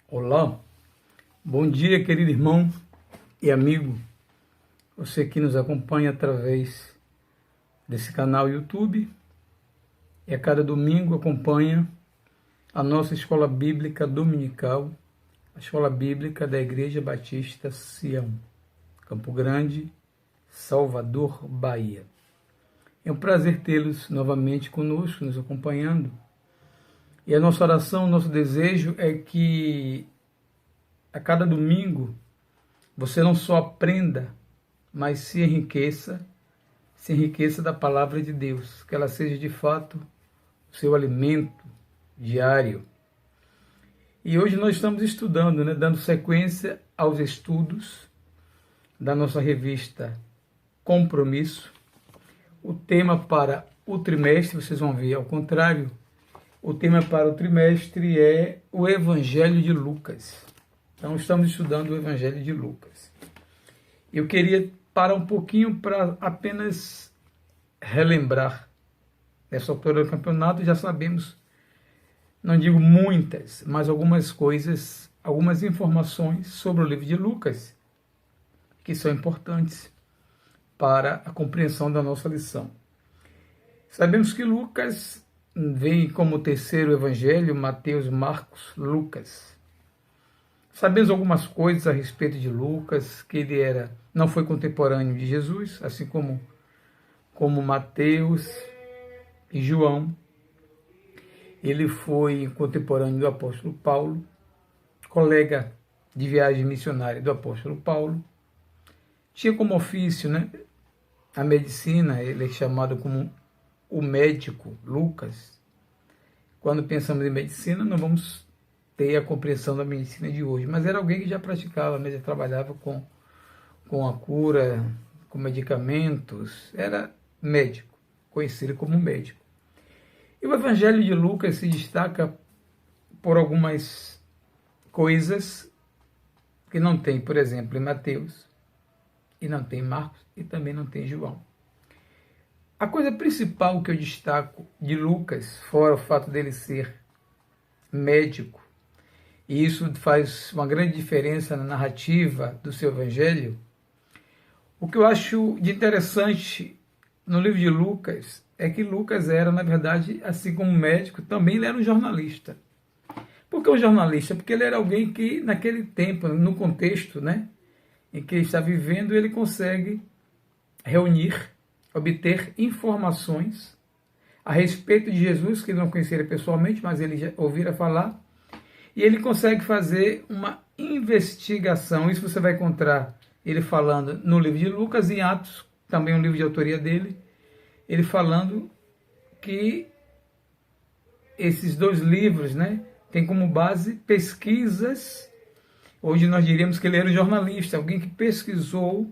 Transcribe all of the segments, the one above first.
Olá, bom dia, querido irmão e amigo, você que nos acompanha através desse canal YouTube e a cada domingo acompanha a nossa escola bíblica dominical, a escola bíblica da Igreja Batista Sião, Campo Grande, Salvador, Bahia. É um prazer tê-los novamente conosco, nos acompanhando. E a nossa oração, nosso desejo é que a cada domingo você não só aprenda, mas se enriqueça da palavra de Deus, que ela seja de fato o seu alimento diário. E hoje nós estamos estudando, dando sequência aos estudos da nossa revista Compromisso. O tema para o trimestre, vocês vão ver ao contrário, o tema para o trimestre é o Evangelho de Lucas. Então, estamos estudando o Evangelho de Lucas. Eu queria parar um pouquinho para apenas relembrar. Nessa altura do campeonato já sabemos, não digo muitas, mas algumas coisas, algumas informações sobre o livro de Lucas, que são importantes para a compreensão da nossa lição. Sabemos que Lucas vem como terceiro evangelho, Mateus, Marcos, Lucas. Sabemos algumas coisas a respeito de Lucas, que ele não foi contemporâneo de Jesus, assim como Mateus e João. Ele foi contemporâneo do apóstolo Paulo, colega de viagem missionária do apóstolo Paulo. Tinha como ofício, a medicina, ele é chamado como o médico Lucas. Quando pensamos em medicina, não vamos ter a compreensão da medicina de hoje, mas era alguém que já praticava, já trabalhava com a cura, com medicamentos, era médico, conhecido como médico. E o Evangelho de Lucas se destaca por algumas coisas que não tem, por exemplo, em Mateus, e não tem em Marcos, e também não tem em João. A coisa principal que eu destaco de Lucas, fora o fato dele ser médico, e isso faz uma grande diferença na narrativa do seu evangelho, o que eu acho de interessante no livro de Lucas é que Lucas era, na verdade, assim como médico, também ele era um jornalista. Por que um jornalista? Porque ele era alguém que, naquele tempo, no contexto em que ele está vivendo, ele consegue reunir, obter informações a respeito de Jesus, que ele não conhecia pessoalmente, mas ele já ouvira falar, e ele consegue fazer uma investigação. Isso você vai encontrar ele falando no livro de Lucas, em Atos, também um livro de autoria dele, ele falando que esses dois livros têm como base pesquisas. Hoje nós diríamos que ele era um jornalista, alguém que pesquisou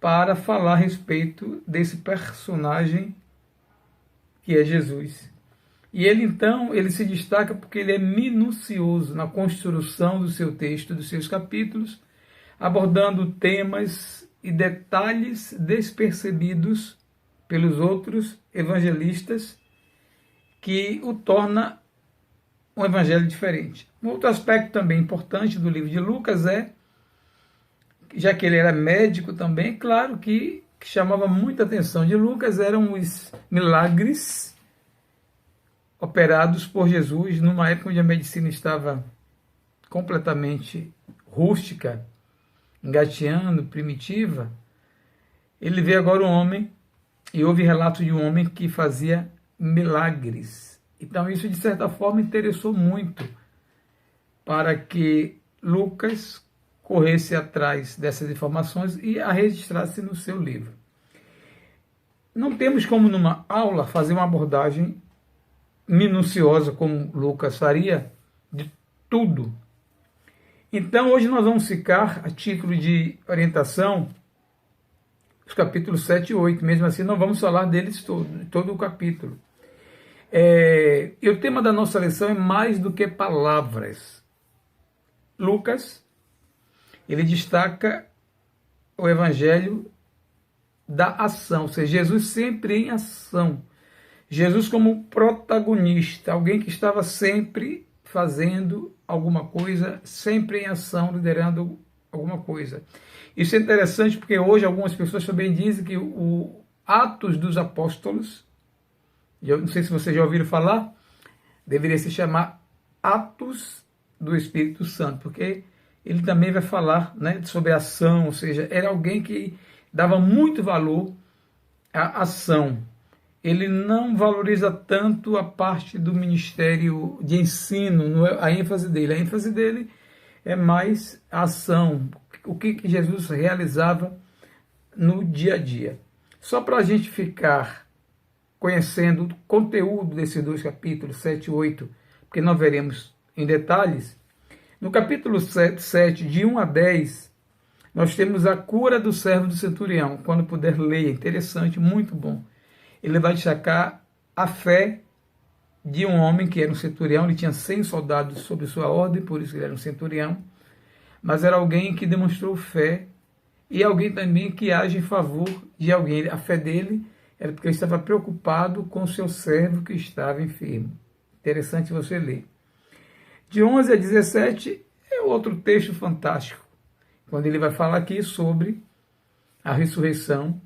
para falar a respeito desse personagem que é Jesus. E ele, então, ele se destaca porque ele é minucioso na construção do seu texto, dos seus capítulos, abordando temas e detalhes despercebidos pelos outros evangelistas, que o torna um evangelho diferente. Um outro aspecto também importante do livro de Lucas já que ele era médico também, claro que chamava muita atenção de Lucas eram os milagres operados por Jesus numa época onde a medicina estava completamente rústica, engateando, primitiva. Ele vê agora um homem e houve relato de um homem que fazia milagres. Então isso, de certa forma, interessou muito para que Lucas corresse atrás dessas informações e a registrasse no seu livro. Não temos como, numa aula, fazer uma abordagem minuciosa, como Lucas faria, de tudo. Então, hoje nós vamos ficar, a título de orientação, os capítulos 7 e 8. Mesmo assim, não vamos falar deles todo o capítulo. E o tema da nossa lição é mais do que palavras. Lucas, ele destaca o evangelho da ação, ou seja, Jesus sempre em ação. Jesus como protagonista, alguém que estava sempre fazendo alguma coisa, sempre em ação, liderando alguma coisa. Isso é interessante porque hoje algumas pessoas também dizem que o Atos dos Apóstolos, eu não sei se vocês já ouviram falar, deveria se chamar Atos do Espírito Santo, porque ele também vai falar, né, sobre a ação, ou seja, era alguém que dava muito valor à ação. Ele não valoriza tanto a parte do ministério de ensino, não é a ênfase dele. A ênfase dele é mais a ação, o que Jesus realizava no dia a dia. Só para a gente ficar conhecendo o conteúdo desses dois capítulos, 7 e 8, porque nós veremos em detalhes, no capítulo 7, de 1 a 10, nós temos a cura do servo do centurião. Quando puder ler, é interessante, muito bom. Ele vai destacar a fé de um homem que era um centurião, ele tinha 100 soldados sob sua ordem, por isso ele era um centurião, mas era alguém que demonstrou fé e alguém também que age em favor de alguém. A fé dele era porque ele estava preocupado com o seu servo que estava enfermo. Interessante você ler. De 11 a 17 é outro texto fantástico, quando ele vai falar aqui sobre a ressurreição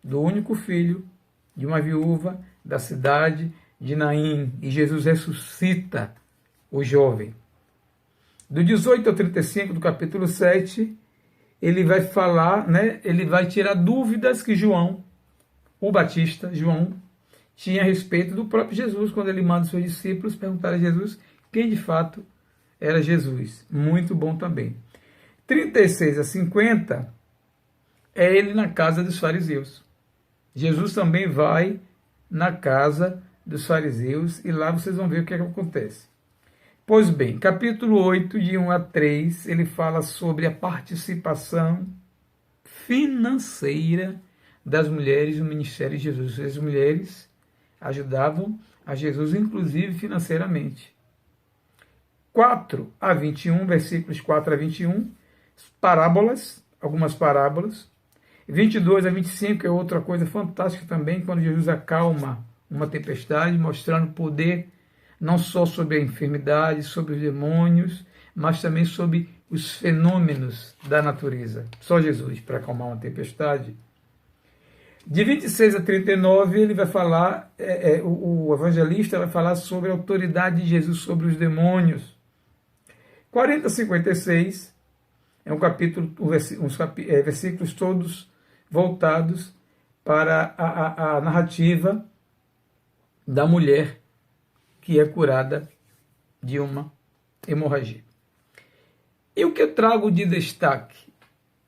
do único filho de uma viúva da cidade de Naim, e Jesus ressuscita o jovem. Do 18 ao 35 do capítulo 7, ele vai falar, né, ele vai tirar dúvidas que João, o Batista, João, tinha a respeito do próprio Jesus, quando ele manda os seus discípulos perguntar a Jesus quem de fato era Jesus. Muito bom também. 36 a 50 é ele na casa dos fariseus. Jesus também vai na casa dos fariseus e lá vocês vão ver o que acontece. Pois bem, capítulo 8, de 1 a 3, ele fala sobre a participação financeira das mulheres no ministério de Jesus. As mulheres ajudavam a Jesus, inclusive financeiramente. 4 a 21, versículos 4 a 21, parábolas, algumas parábolas. 22 a 25 é outra coisa fantástica também, quando Jesus acalma uma tempestade, mostrando poder não só sobre a enfermidade, sobre os demônios, mas também sobre os fenômenos da natureza. Só Jesus para acalmar uma tempestade. De 26 a 39, ele vai falar, o evangelista vai falar sobre a autoridade de Jesus sobre os demônios. 40 a 56 é um capítulo, versículos todos voltados para a narrativa da mulher que é curada de uma hemorragia. E o que eu trago de destaque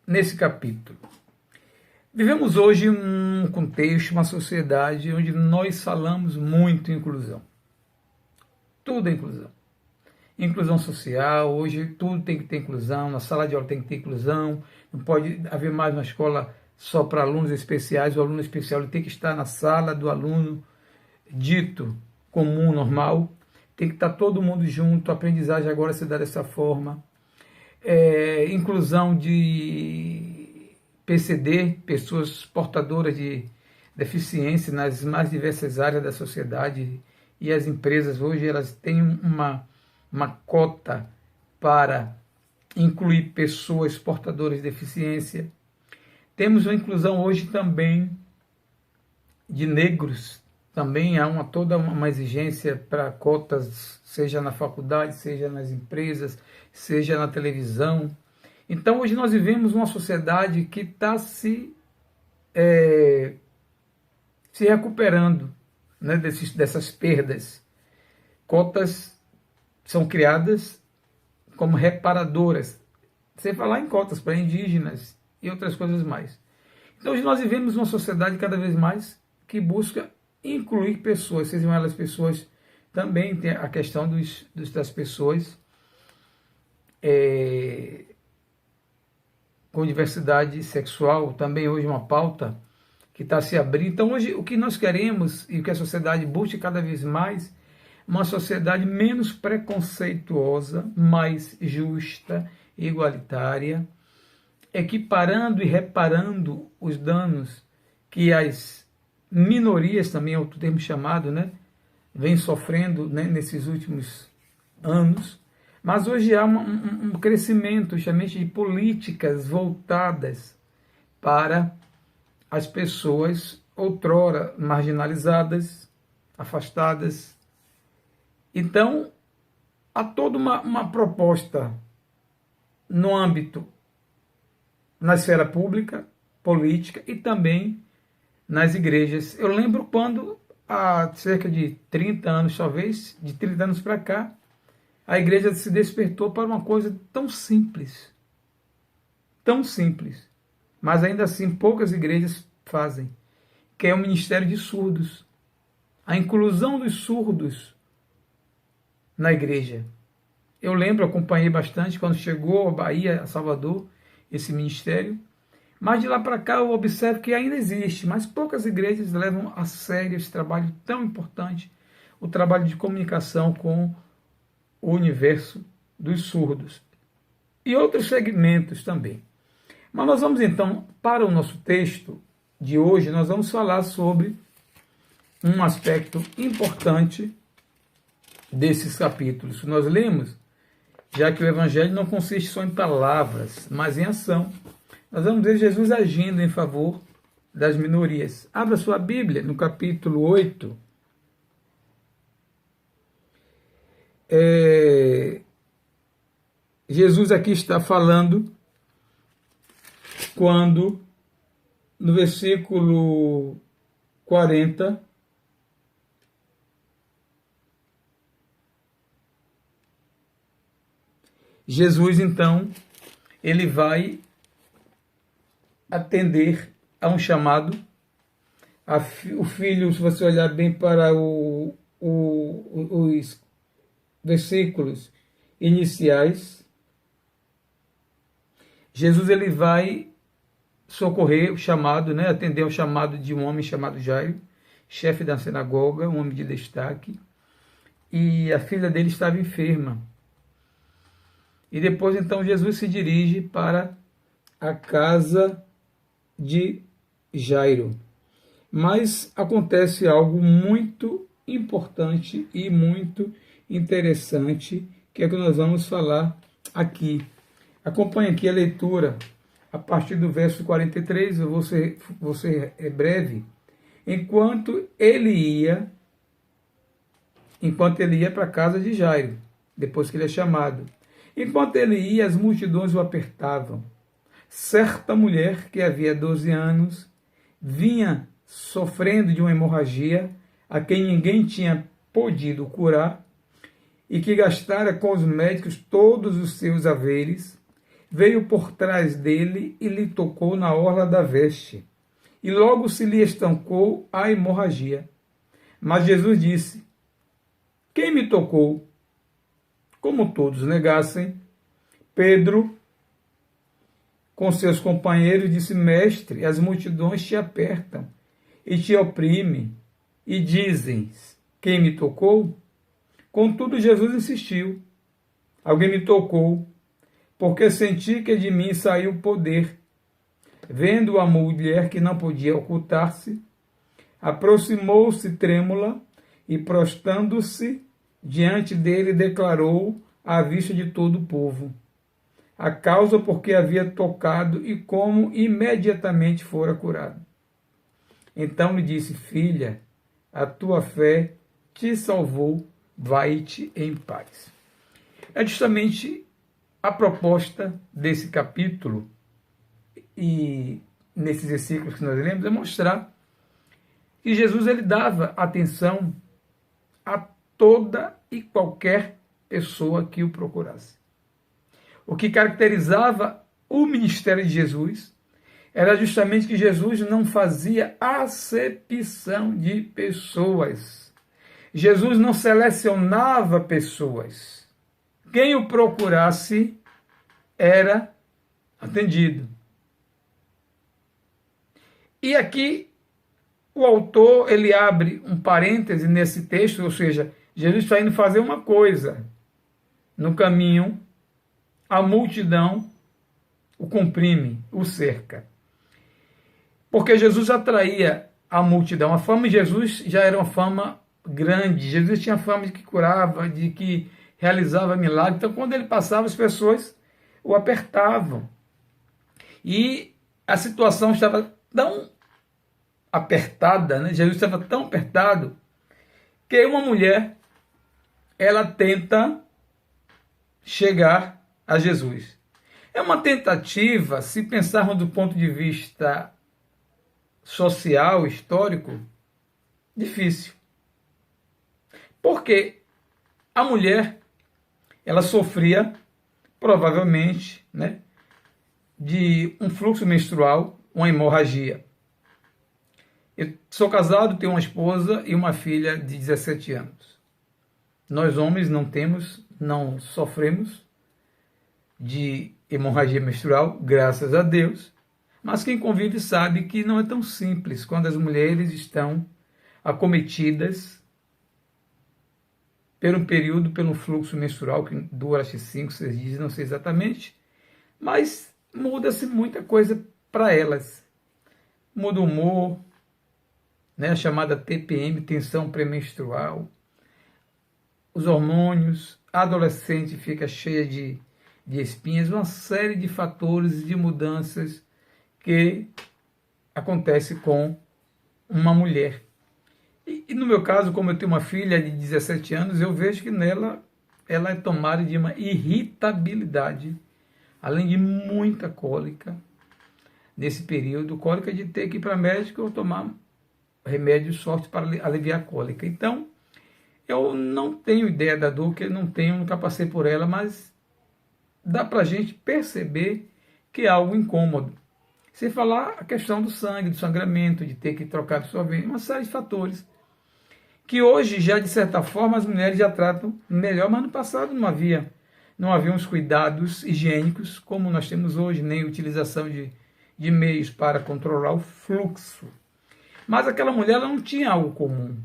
nesse capítulo? Vivemos hoje um contexto, uma sociedade onde nós falamos muito em inclusão. Tudo é inclusão. Inclusão social, hoje tudo tem que ter inclusão, na sala de aula tem que ter inclusão, não pode haver mais uma escola só para alunos especiais, o aluno especial ele tem que estar na sala do aluno dito comum, normal, tem que estar todo mundo junto, a aprendizagem agora se dá dessa forma. Inclusão de PCD, pessoas portadoras de deficiência nas mais diversas áreas da sociedade, e as empresas hoje elas têm uma cota para incluir pessoas portadoras de deficiência. Temos uma inclusão hoje também de negros, também há toda uma exigência para cotas, seja na faculdade, seja nas empresas, seja na televisão. Então hoje nós vivemos uma sociedade que está se recuperando, né, dessas perdas. Cotas são criadas como reparadoras, sem falar em cotas para indígenas e outras coisas mais. Então hoje nós vivemos uma sociedade cada vez mais que busca incluir pessoas, sejam elas pessoas, também tem a questão das pessoas com diversidade sexual, também hoje uma pauta que está se abrindo. Então hoje o que nós queremos e o que a sociedade busca cada vez mais, uma sociedade menos preconceituosa, mais justa, igualitária, equiparando e reparando os danos que as minorias, também é outro termo chamado, né, vem sofrendo, né, nesses últimos anos, Mas hoje há um crescimento justamente de políticas voltadas para as pessoas outrora marginalizadas, afastadas. Então, há toda uma proposta no âmbito, na esfera pública, política e também nas igrejas. Eu lembro quando, há cerca de 30 anos, talvez, de 30 anos para cá, a igreja se despertou para uma coisa tão simples, mas ainda assim poucas igrejas fazem, que é o ministério de surdos, a inclusão dos surdos na igreja. Eu lembro, acompanhei bastante quando chegou a Bahia, a Salvador, esse ministério, mas de lá para cá eu observo que ainda existe, mas poucas igrejas levam a sério esse trabalho tão importante, o trabalho de comunicação com o universo dos surdos e outros segmentos também. Mas nós vamos então, para o nosso texto de hoje, nós vamos falar sobre um aspecto importante desses capítulos que nós lemos, já que o evangelho não consiste só em palavras, mas em ação. Nós vamos ver Jesus agindo em favor das minorias. Abra sua Bíblia no capítulo 8. Jesus aqui está falando quando, no versículo 40, Jesus, então, ele vai atender a um chamado. O filho, se você olhar bem para os versículos iniciais, Jesus ele vai socorrer o chamado, atender ao chamado de um homem chamado Jairo, chefe da sinagoga, um homem de destaque, e a filha dele estava enferma. E depois, então, Jesus se dirige para a casa de Jairo. Mas acontece algo muito importante e muito interessante, que é que nós vamos falar aqui. Acompanhe aqui a leitura a partir do verso 43, eu vou ser breve. Enquanto ele ia para a casa de Jairo, depois que ele é chamado. Enquanto ele ia, as multidões o apertavam. Certa mulher, que havia 12 anos, vinha sofrendo de uma hemorragia, a quem ninguém tinha podido curar, e que gastara com os médicos todos os seus haveres, veio por trás dele e lhe tocou na orla da veste, e logo se lhe estancou a hemorragia. Mas Jesus disse: quem me tocou? Como todos negassem, Pedro, com seus companheiros, disse: mestre, as multidões te apertam e te oprimem, e dizem: quem me tocou? Contudo, Jesus insistiu: alguém me tocou, porque senti que de mim saiu poder. Vendo a mulher que não podia ocultar-se, aproximou-se trêmula e, prostrando-se diante dele, declarou à vista de todo o povo a causa por que havia tocado e como imediatamente fora curado. Então lhe disse: filha, a tua fé te salvou, vai-te em paz. É justamente a proposta desse capítulo e nesses versículos que nós lemos é mostrar que Jesus ele dava atenção a toda e qualquer pessoa que o procurasse. O que caracterizava o ministério de Jesus era justamente que Jesus não fazia acepção de pessoas. Jesus não selecionava pessoas. Quem o procurasse era atendido. E aqui o autor ele abre um parêntese nesse texto, ou seja, Jesus está indo fazer uma coisa. No caminho, a multidão o comprime, o cerca. Porque Jesus atraía a multidão. A fama de Jesus já era uma fama grande. Jesus tinha fama de que curava, de que realizava milagres. Então, quando ele passava, as pessoas o apertavam. E a situação estava tão apertada, né? Jesus estava tão apertado, que uma mulher, ela tenta chegar a Jesus. É uma tentativa, se pensarmos do ponto de vista social, histórico, difícil. Porque a mulher, ela sofria, provavelmente, né, de um fluxo menstrual, uma hemorragia. Eu sou casado, tenho uma esposa e uma filha de 17 anos. Nós homens não sofremos de hemorragia menstrual, graças a Deus, mas quem convive sabe que não é tão simples quando as mulheres estão acometidas por um período, pelo fluxo menstrual que dura acho 5, 6 dias, não sei exatamente, mas muda-se muita coisa para elas. Muda o humor, né, a chamada TPM, tensão pré-menstrual, os hormônios, a adolescente fica cheia de espinhas, uma série de fatores, de mudanças que acontece com uma mulher. E no meu caso, como eu tenho uma filha de 17 anos, eu vejo que nela ela é tomada de uma irritabilidade, além de muita cólica nesse período, cólica de ter que ir para médico ou tomar remédios fortes para aliviar a cólica. Então, eu não tenho ideia da dor, que eu nunca passei por ela, mas dá para a gente perceber que é algo incômodo. Sem falar a questão do sangue, do sangramento, de ter que trocar absorvente, uma série de fatores que hoje já, de certa forma, as mulheres já tratam melhor, mas no passado não havia uns cuidados higiênicos como nós temos hoje, nem utilização de meios para controlar o fluxo. Mas aquela mulher, ela não tinha algo comum,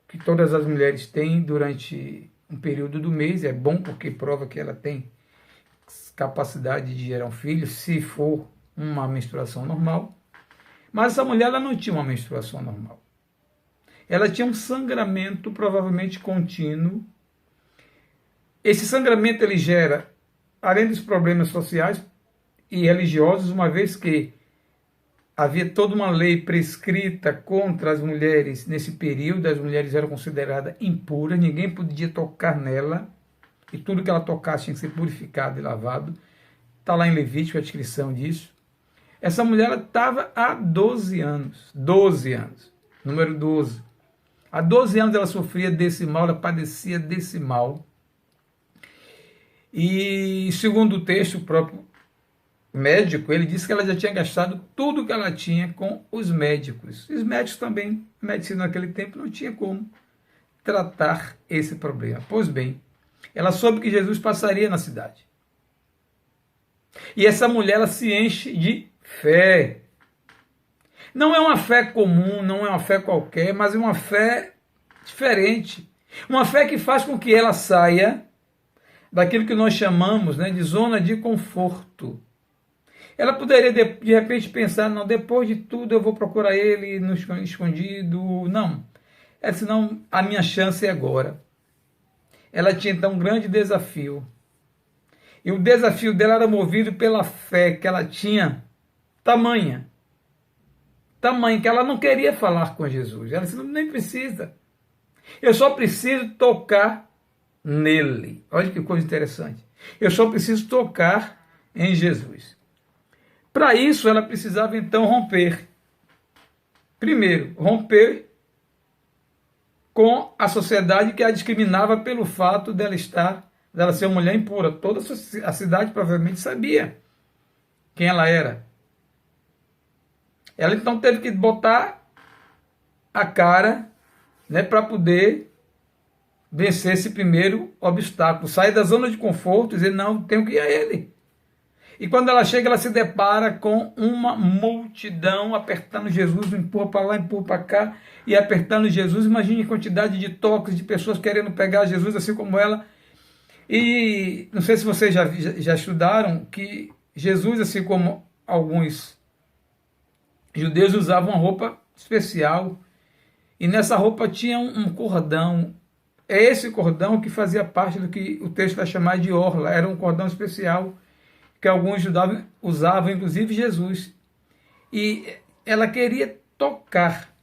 que todas as mulheres têm durante um período do mês. É bom porque prova que ela tem capacidade de gerar um filho, se for uma menstruação normal. Mas essa mulher, ela não tinha uma menstruação normal. Ela tinha um sangramento provavelmente contínuo. Esse sangramento ele gera, além dos problemas sociais e religiosos, uma vez que havia toda uma lei prescrita contra as mulheres nesse período, as mulheres eram consideradas impuras, ninguém podia tocar nela, e tudo que ela tocasse tinha que ser purificado e lavado. Está lá em Levítico a descrição disso. Essa mulher estava há 12 anos, número 12. Há 12 anos ela sofria desse mal, ela padecia desse mal. E segundo o texto, o próprio médico, ele disse que ela já tinha gastado tudo que ela tinha com os médicos. Os médicos também, a medicina naquele tempo não tinha como tratar esse problema. Pois bem, ela soube que Jesus passaria na cidade. E essa mulher, ela se enche de fé. Não é uma fé comum, não é uma fé qualquer, mas é uma fé diferente. Uma fé que faz com que ela saia daquilo que nós chamamos, né, de zona de conforto. Ela poderia, de repente, pensar, não, depois de tudo eu vou procurar ele no escondido. Não. Senão a minha chance é agora. Ela tinha, então, um grande desafio. E o desafio dela era movido pela fé que ela tinha, tamanha, que ela não queria falar com Jesus. Ela disse, nem precisa. Eu só preciso tocar nele. Olha que coisa interessante. Eu só preciso tocar em Jesus. Para isso, ela precisava, então, romper. Primeiro, romper com a sociedade que a discriminava pelo fato dela ser uma mulher impura. Toda a cidade provavelmente sabia quem ela era. Ela então teve que botar a cara, né, para poder vencer esse primeiro obstáculo. Sair da zona de conforto e dizer, não, tenho que ir a ele. E quando ela chega, ela se depara com uma multidão apertando Jesus, empurra para lá, empurra para cá, e apertando Jesus. Imagine a quantidade de toques, de pessoas querendo pegar Jesus, assim como ela. E não sei se vocês já estudaram que Jesus, assim como alguns judeus, usavam uma roupa especial, e nessa roupa tinha um cordão é esse cordão que fazia parte do que o texto vai chamar de orla. Era um cordão especial que alguns judeus usavam, inclusive Jesus. E ela queria tocar.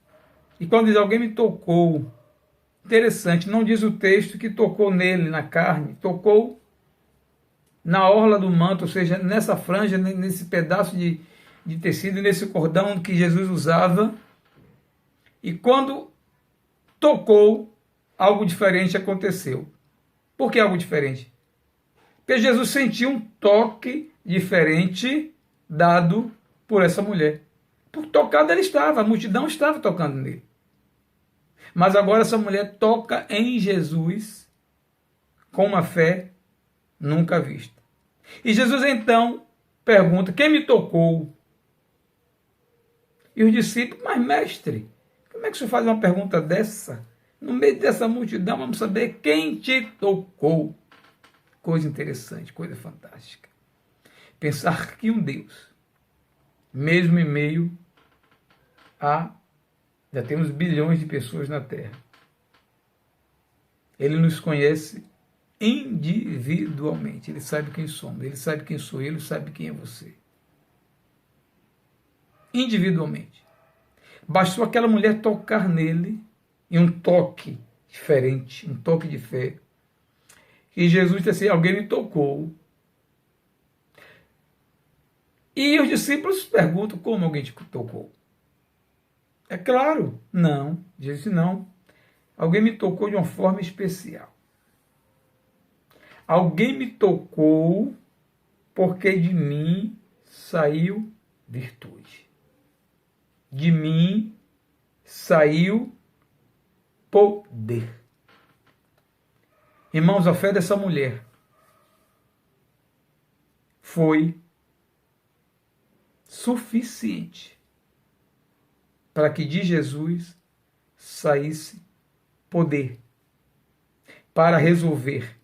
E quando diz alguém me tocou, interessante, não diz o texto que tocou nele, na carne, tocou na orla do manto, ou seja, nessa franja, nesse pedaço de tecido, nesse cordão que Jesus usava. E quando tocou, algo diferente aconteceu. Por que algo diferente? Porque Jesus sentiu um toque diferente dado por essa mulher. Por tocado ele estava, a multidão estava tocando nele. Mas agora essa mulher toca em Jesus com uma fé nunca vista. E Jesus então pergunta, quem me tocou? E os discípulos, mas mestre, como é que o senhor faz uma pergunta dessa? No meio dessa multidão, vamos saber quem te tocou. Coisa interessante, coisa fantástica. Pensar que um Deus, mesmo em meio a, já temos bilhões de pessoas na Terra, Ele nos conhece individualmente. Ele sabe quem somos, Ele sabe quem sou eu, Ele sabe quem é você. Individualmente. Bastou aquela mulher tocar nele, e um toque diferente, um toque de fé. E Jesus disse assim, alguém me tocou. E os discípulos perguntam, como alguém te tocou? É claro, não. Jesus disse, não. Alguém me tocou de uma forma especial. Alguém me tocou porque de mim saiu virtude. De mim saiu poder. Irmãos, a fé dessa mulher foi suficiente para que de Jesus saísse poder para resolver,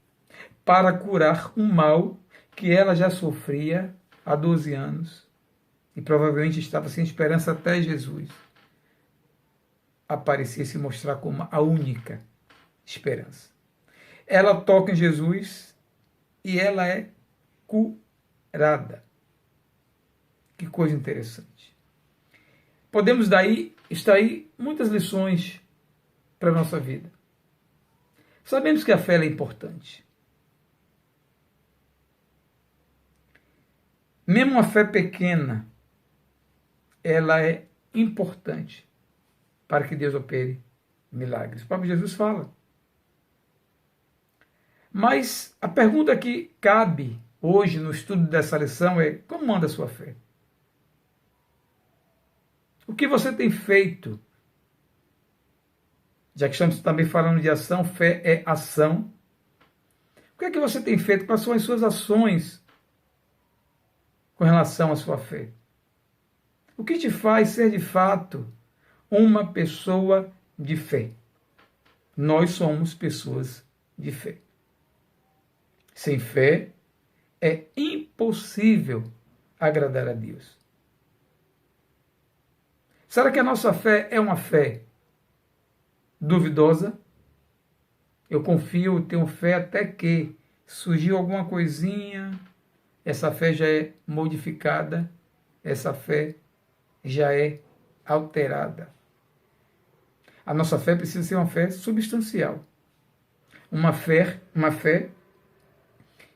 para curar um mal que ela já sofria há 12 anos e provavelmente estava sem esperança até Jesus aparecer e se mostrar como a única esperança. Ela toca em Jesus e ela é curada. Que coisa interessante. Podemos daí extrair muitas lições para a nossa vida. Sabemos que a fé é importante. Mesmo uma fé pequena, ela é importante para que Deus opere milagres. O próprio Jesus fala. Mas a pergunta que cabe hoje no estudo dessa lição é, como anda a sua fé? O que você tem feito? Já que estamos também falando de ação, fé é ação. O que é que você tem feito? Quais são as suas ações com relação à sua fé? O que te faz ser de fato uma pessoa de fé? Nós somos pessoas de fé. Sem fé é impossível agradar a Deus. Será que a nossa fé é uma fé duvidosa? Eu confio, eu tenho fé até que surgiu alguma coisinha, essa fé já é modificada, essa fé já é alterada. A nossa fé precisa ser uma fé substancial. Uma fé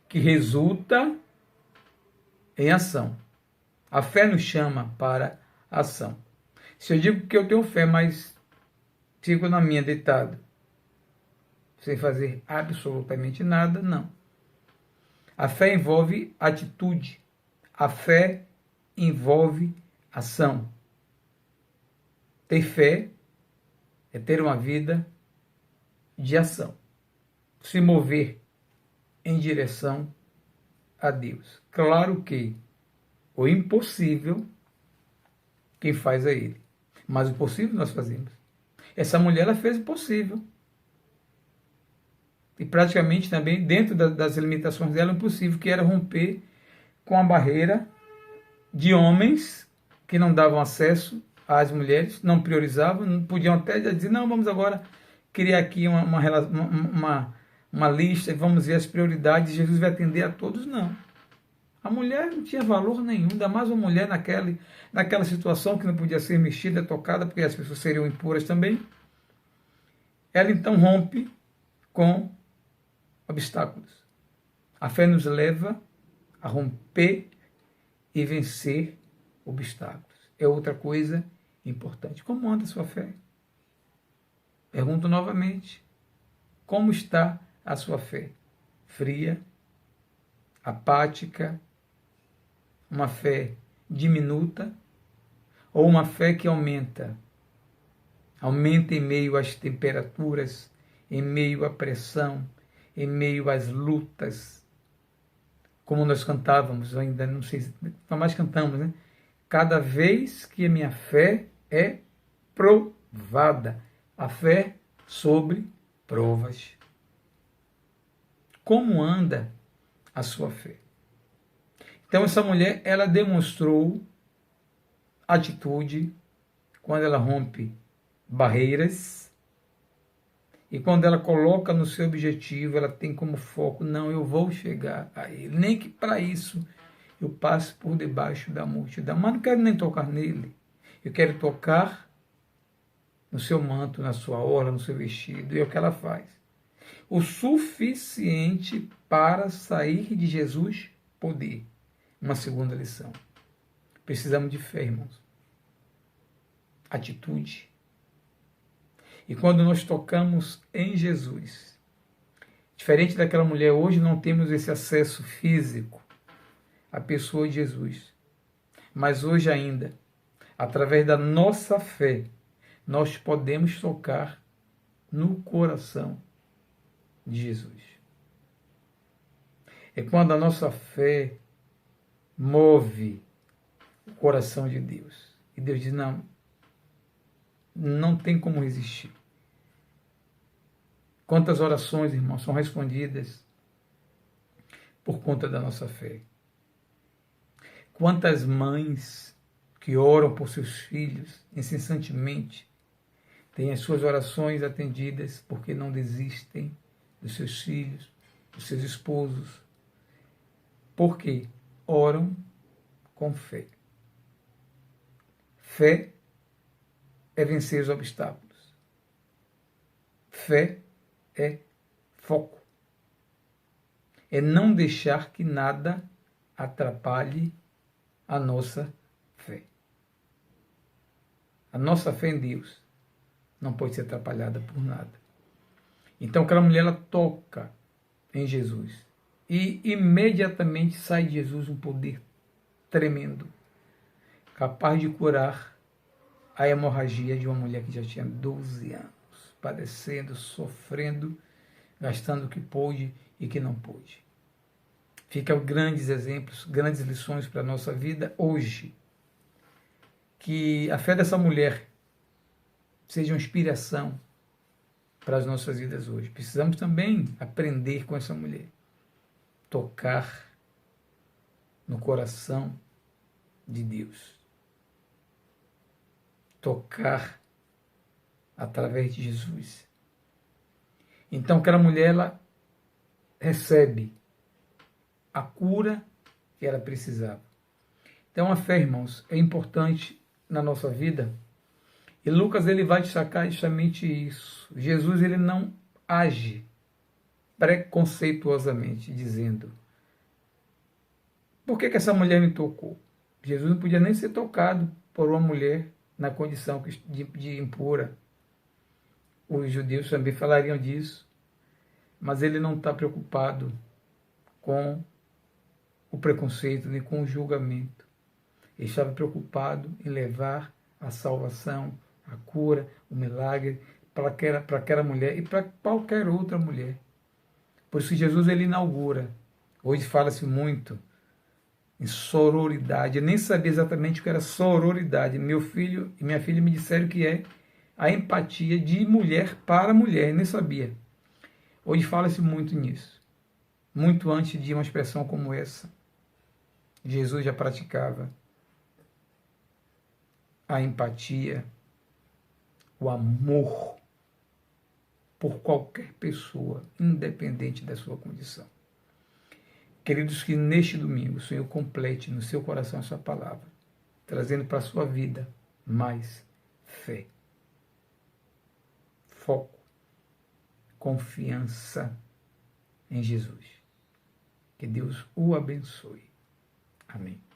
que resulta em ação. A fé nos chama para ação. Se eu digo que eu tenho fé, mas fico na minha deitado, sem fazer absolutamente nada, não. A fé envolve atitude. A fé envolve ação. Ter fé é ter uma vida de ação. Se mover em direção a Deus. Claro que o impossível, quem faz é Ele. Mas o possível nós fazemos. Essa mulher, ela fez o possível. E praticamente também, dentro das limitações dela, o impossível, que era romper com a barreira de homens que não davam acesso às mulheres, não priorizavam, não podiam até dizer, não, vamos agora criar aqui uma lista e vamos ver as prioridades, Jesus vai atender a todos, não. A mulher não tinha valor nenhum, ainda mais uma mulher naquela situação que não podia ser mexida, tocada, porque as pessoas seriam impuras também. Ela então rompe com obstáculos. A fé nos leva a romper e vencer obstáculos. É outra coisa importante. Como anda a sua fé? Pergunto novamente. Como está a sua fé? Fria? Apática? Uma fé diminuta? Ou uma fé que aumenta? Aumenta em meio às temperaturas, em meio à pressão, em meio às lutas. Como nós cantávamos, ainda não sei se mais cantamos, né? Cada vez que a minha fé é provada. A fé sobre provas. Como anda a sua fé? Então essa mulher, ela demonstrou atitude quando ela rompe barreiras e quando ela coloca no seu objetivo, ela tem como foco, não, eu vou chegar a ele. Nem que para isso eu passe por debaixo da multidão. Mas não quero nem tocar nele. Eu quero tocar no seu manto, na sua orla, no seu vestido. E é o que ela faz. O suficiente para sair de Jesus poder. Uma segunda lição. Precisamos de fé, irmãos. Atitude. E quando nós tocamos em Jesus, diferente daquela mulher, hoje não temos esse acesso físico à pessoa de Jesus. Mas hoje ainda, através da nossa fé, nós podemos tocar no coração de Jesus. É quando a nossa fé move o coração de Deus. E Deus diz, não tem como resistir. Quantas orações, irmãos, são respondidas por conta da nossa fé. Quantas mães que oram por seus filhos incessantemente têm as suas orações atendidas porque não desistem dos seus filhos, dos seus esposos, porque oram com fé. Fé é vencer os obstáculos. Fé é foco. É não deixar que nada atrapalhe a nossa fé. A nossa fé em Deus não pode ser atrapalhada por nada. Então aquela mulher, ela toca em Jesus. E imediatamente sai de Jesus um poder tremendo, capaz de curar a hemorragia de uma mulher que já tinha 12 anos, padecendo, sofrendo, gastando o que pôde e que não pôde. Ficam grandes exemplos, grandes lições para a nossa vida hoje. Que a fé dessa mulher seja uma inspiração para as nossas vidas hoje. Precisamos também aprender com essa mulher. Tocar no coração de Deus. Tocar através de Jesus. Então aquela mulher, ela recebe a cura que ela precisava. Então a fé, irmãos, é importante na nossa vida. E Lucas, ele vai destacar justamente isso. Jesus, ele não age preconceituosamente, dizendo, por que essa mulher me tocou? Jesus não podia nem ser tocado por uma mulher na condição de impura. Os judeus também falariam disso, mas ele não está preocupado com o preconceito nem com o julgamento. Ele estava preocupado em levar a salvação, a cura, o milagre para aquela mulher e para qualquer outra mulher. Por isso Jesus, ele inaugura. Hoje fala-se muito em sororidade. Eu nem sabia exatamente o que era sororidade. Meu filho e minha filha me disseram que é a empatia de mulher para mulher. Eu nem sabia. Hoje fala-se muito nisso. Muito antes de uma expressão como essa, Jesus já praticava a empatia, o amor por qualquer pessoa, independente da sua condição. Queridos, que neste domingo o Senhor complete no seu coração a sua palavra, trazendo para a sua vida mais fé, foco, confiança em Jesus. Que Deus o abençoe. Amém.